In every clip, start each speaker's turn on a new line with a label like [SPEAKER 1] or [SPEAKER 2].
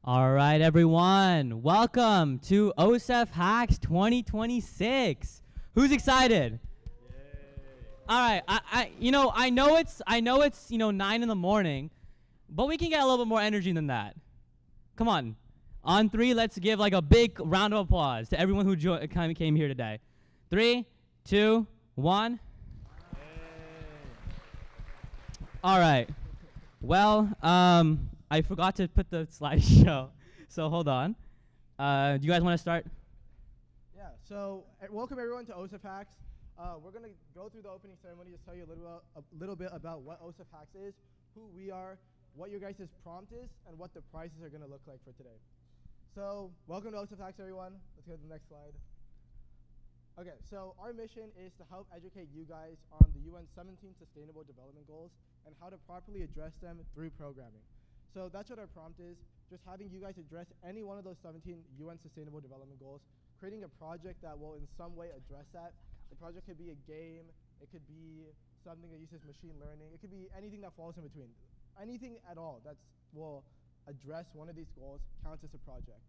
[SPEAKER 1] All right, everyone. Welcome to OCSEFHacks 2026. Who's excited? All right. I know it's 9 in the morning, but we can get a little bit more energy than that. Come on. On 3, let's give like a big round of applause to everyone who came here today. 3, 2, 1. All right. Well, I forgot to put the slideshow, so hold on. Do you guys want to start?
[SPEAKER 2] Yeah, so welcome everyone to OCSEFHacks. We're going to go through the opening ceremony, just tell you a little bit about what OCSEFHacks is, who we are, what your guys' prompt is, and what the prizes are going to look like for today. So welcome to OCSEFHacks, everyone. Let's go to the next slide. Okay, so our mission is to help educate you guys on the UN 17 Sustainable Development Goals and how to properly address them through programming. So that's what our prompt is, just having you guys address any one of those 17 UN Sustainable Development Goals, creating a project that will in some way address that. The project could be a game, it could be something that uses machine learning, it could be anything that falls in between. Anything at all that will address one of these goals counts as a project.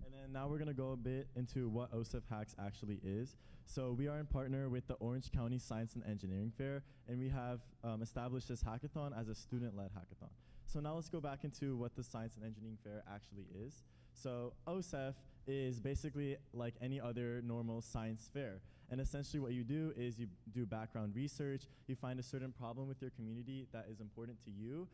[SPEAKER 3] And then now we're going to go a bit into what OCSEFHacks actually is. So we are in partner with the Orange County Science and Engineering Fair, and we have established this hackathon as a student-led hackathon. So now let's go back into what the Science and Engineering Fair actually is. So OCSEF is basically like any other normal science fair. And essentially what you do is you do background research, you find a certain problem with your community that is important to you,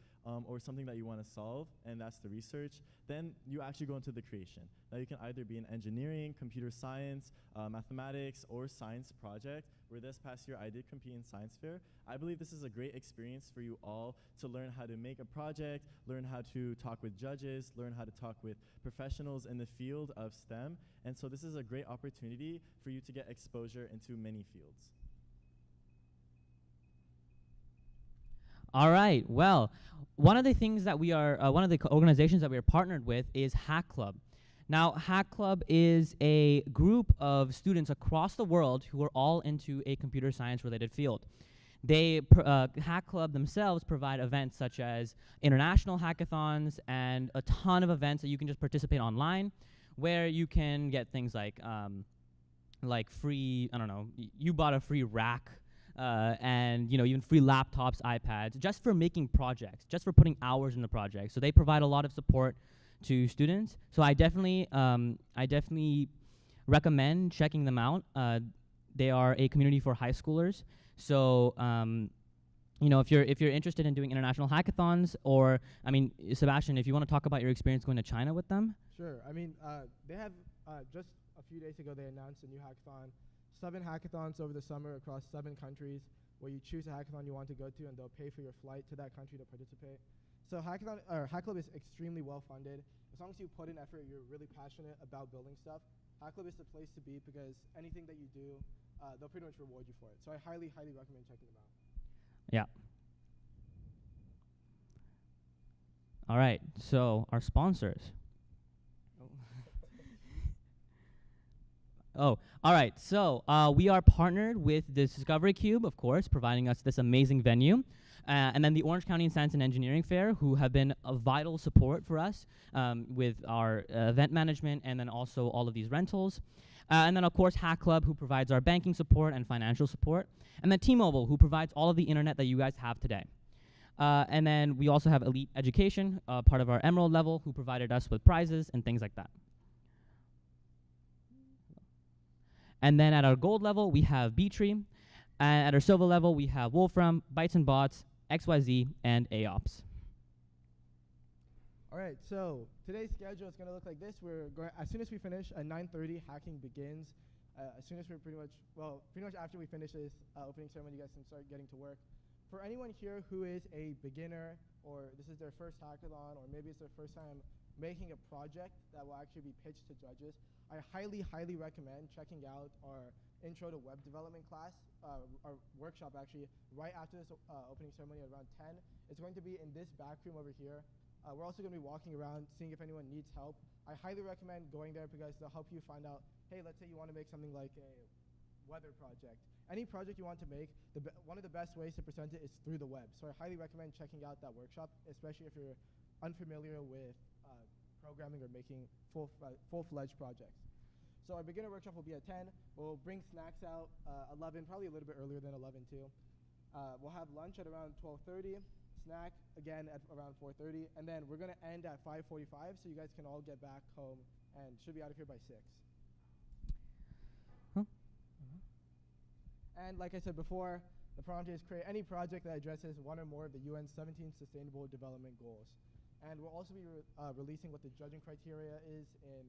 [SPEAKER 3] or something that you want to solve, and that's the research. Then you actually go into the creation. Now you can either be in engineering, computer science, mathematics, or science project, where this past year I did compete in science fair. I believe this is a great experience for you all to learn how to make a project, learn how to talk with judges, learn how to talk with professionals in the field of STEM. And so this is a great opportunity for you to get exposure into many fields.
[SPEAKER 1] All right. Well, one of the things that we are, one of the organizations that we are partnered with is Hack Club. Now, Hack Club is a group of students across the world who are all into a computer science related field. Hack Club themselves provide events such as international hackathons and a ton of events that you can just participate online, where you can get things like free, I don't know, you bought a free rack, and even free laptops, iPads, just for making projects, just for putting hours in the project. So they provide a lot of support to students. So I definitely recommend checking them out. They are a community for high schoolers. So if you're interested in doing international hackathons, or Sebastian, if you want to talk about your experience going to China with them.
[SPEAKER 2] Sure. They have just a few days ago they announced a new hackathon. 7 hackathons over the summer across 7 countries, where you choose a hackathon you want to go to, and they'll pay for your flight to that country to participate. So Hack Club is extremely well funded. As long as you put in effort, you're really passionate about building stuff, Hack Club is the place to be, because anything that you do, they'll pretty much reward you for it. So I highly, highly recommend checking them out.
[SPEAKER 1] Yeah. All right. So our sponsors. Oh, all right. So we are partnered with the Discovery Cube, of course, providing us this amazing venue. And then the Orange County Science and Engineering Fair, who have been a vital support for us with our event management, and then also all of these rentals. And then, of course, Hack Club, who provides our banking support and financial support. And then T-Mobile, who provides all of the internet that you guys have today. And then we also have Elite Education, part of our Emerald level, who provided us with prizes and things like that. And then at our gold level, we have B-Tree. And at our silver level, we have Wolfram, Bytes and Bots, XYZ, and AOPS.
[SPEAKER 2] All right, so today's schedule is going to look like this. As soon as we finish at 9:30, hacking begins. As soon as pretty much after we finish this opening ceremony, you guys can start getting to work. For anyone here who is a beginner, or this is their first hackathon, or maybe it's their first time making a project that will actually be pitched to judges, I highly, highly recommend checking out our Intro to Web Development class, our workshop actually, right after this opening ceremony at around 10. It's going to be in this back room over here. We're also going to be walking around, seeing if anyone needs help. I highly recommend going there, because they'll help you find out, hey, let's say you want to make something like a weather project, any project you want to make, one of the best ways to present it is through the web. So I highly recommend checking out that workshop, especially if you're unfamiliar with programming or making full-fledged projects. So our beginner workshop will be at 10. We'll bring snacks out 11, probably a little bit earlier than 11 too. We'll have lunch at around 12:30, snack again at around 4:30, and then we're going to end at 5:45 so you guys can all get back home and should be out of here by 6.
[SPEAKER 1] Huh?
[SPEAKER 2] And like I said before, the prompt is create any project that addresses one or more of the UN's 17 Sustainable Development Goals. And we'll also be releasing what the judging criteria is in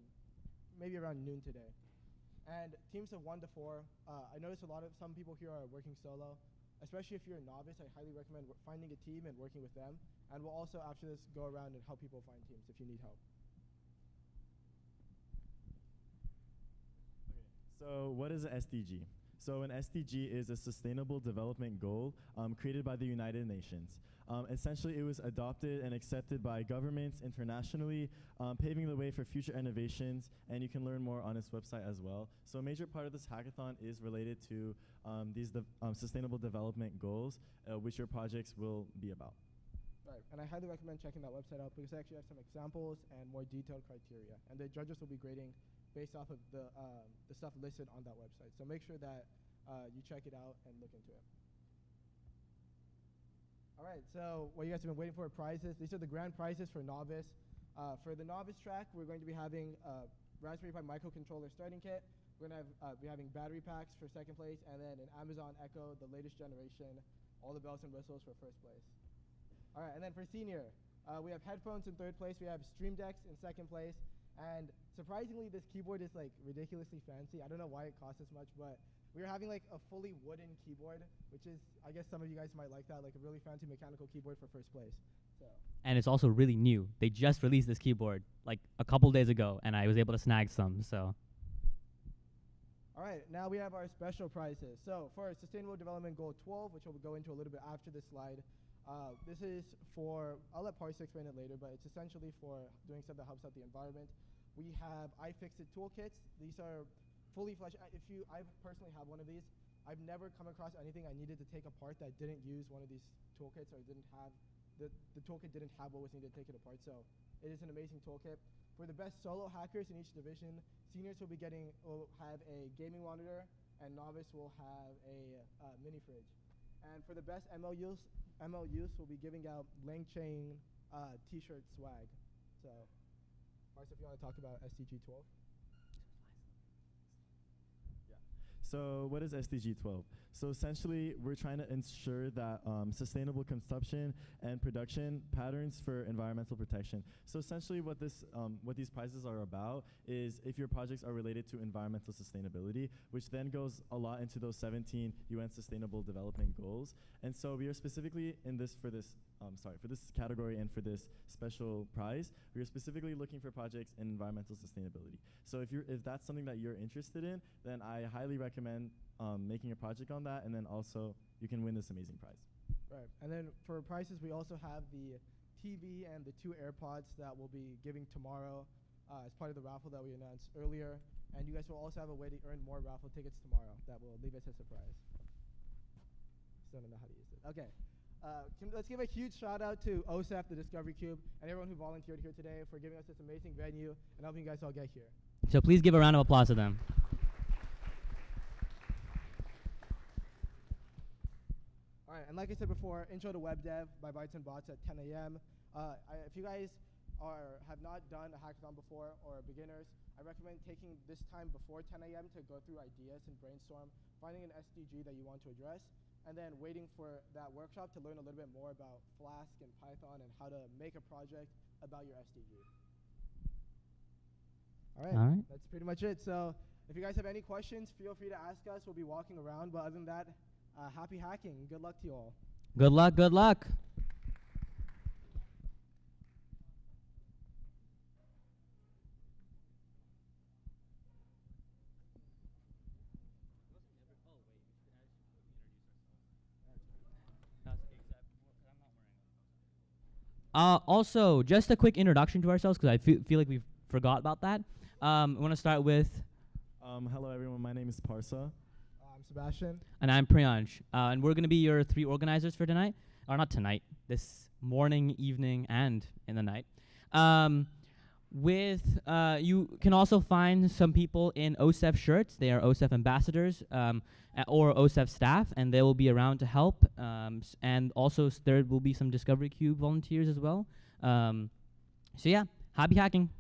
[SPEAKER 2] maybe around noon today. And teams of 1 to 4, I noticed some people here are working solo. Especially if you're a novice, I highly recommend finding a team and working with them. And we'll also, after this, go around and help people find teams if you need help.
[SPEAKER 3] Okay. So what is an SDG? So an SDG is a Sustainable Development Goal created by the United Nations. Essentially, it was adopted and accepted by governments internationally, paving the way for future innovations, and you can learn more on its website as well. So a major part of this hackathon is related to these Sustainable Development Goals, which your projects will be about.
[SPEAKER 2] Right, and I highly recommend checking that website out because I actually have some examples and more detailed criteria. And the judges will be grading based off of the stuff listed on that website. So make sure that you check it out and look into it. All right, so what you guys have been waiting for are prizes. These are the grand prizes for novice. For the novice track, we're going to be having a Raspberry Pi microcontroller starting kit. We're going to be having battery packs for second place, and then an Amazon Echo, the latest generation, all the bells and whistles for first place. All right, and then for senior, we have headphones in third place. We have Stream Decks in second place. And surprisingly, this keyboard is like ridiculously fancy. I don't know why it costs this much, but we are having like a fully wooden keyboard, which is, I guess some of you guys might like that, like a really fancy mechanical keyboard for first place. So.
[SPEAKER 1] And it's also really new. They just released this keyboard like a couple days ago, and I was able to snag some, so.
[SPEAKER 2] All right, now we have our special prizes. So for Sustainable Development Goal 12, which we'll go into a little bit after this slide, this is for, I'll let Parsa explain it later, but it's essentially for doing stuff that helps out the environment. We have iFixit toolkits. These are fully fledged. I personally have one of these. I've never come across anything I needed to take apart that didn't use one of these toolkits or didn't have, the toolkit didn't have what was needed to take it apart. So it is an amazing toolkit. For the best solo hackers in each division, seniors will have a gaming monitor, and novice will have a mini fridge. And for the best MLUs, we'll be giving out LangChain t-shirt swag. So, Marcia, if you want to talk about SDG 12.
[SPEAKER 3] So what is SDG 12? So essentially, we're trying to ensure that sustainable consumption and production patterns for environmental protection. So essentially what these prizes are about is if your projects are related to environmental sustainability, which then goes a lot into those 17 UN Sustainable Development Goals. And so we are specifically in this, for this category and for this special prize, we are specifically looking for projects in environmental sustainability. So if that's something that you're interested in, then I highly recommend making a project on that, and then also you can win this amazing prize.
[SPEAKER 2] Right, and then for prizes, we also have the TV and the 2 AirPods that we'll be giving tomorrow as part of the raffle that we announced earlier. And you guys will also have a way to earn more raffle tickets tomorrow that will leave us a surprise. Still don't know how to use it. Okay. Let's give a huge shout out to OCSEF, the Discovery Cube, and everyone who volunteered here today for giving us this amazing venue and helping you guys all get here.
[SPEAKER 1] So please give a round of applause to them.
[SPEAKER 2] All right, and like I said before, Intro to Web Dev by Bytes and Bots at 10 a.m. If you guys have not done a hackathon before or are beginners, I recommend taking this time before 10 a.m. to go through ideas and brainstorm, finding an SDG that you want to address, and then waiting for that workshop to learn a little bit more about Flask and Python and how to make a project about your SDG. All right, that's pretty much it. So if you guys have any questions, feel free to ask us. We'll be walking around, but other than that, happy hacking. Good luck to you all.
[SPEAKER 1] Good luck, good luck. Also, just a quick introduction to ourselves, because I feel like we forgot about that. I want to start with...
[SPEAKER 3] hello, everyone. My name is Parsa.
[SPEAKER 2] I'm Sebastian.
[SPEAKER 1] And I'm Priyansh. And we're going to be your 3 organizers for tonight. Or not tonight, this morning, evening, and in the night. You can also find some people in OCSEF shirts. They are OCSEF ambassadors or OCSEF staff, and they will be around to help. And also there will be some Discovery Cube volunteers as well. So yeah, happy hacking.